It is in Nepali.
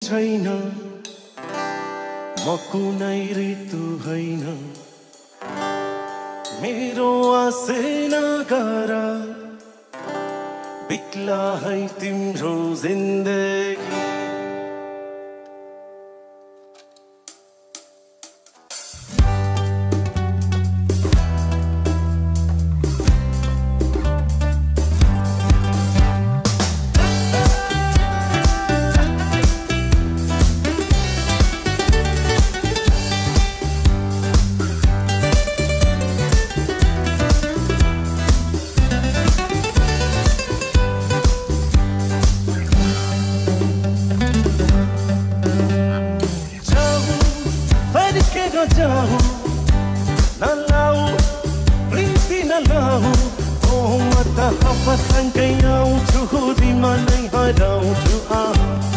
छैन म कुनै ऋतु होइन मेरो आशे नगर बित्ला है तिम्रो जिन्दगी जाऊं न लाऊं प्रीति न लाऊं ओ मत हपसंग आऊं छु दिमा नहीं हराऊं छु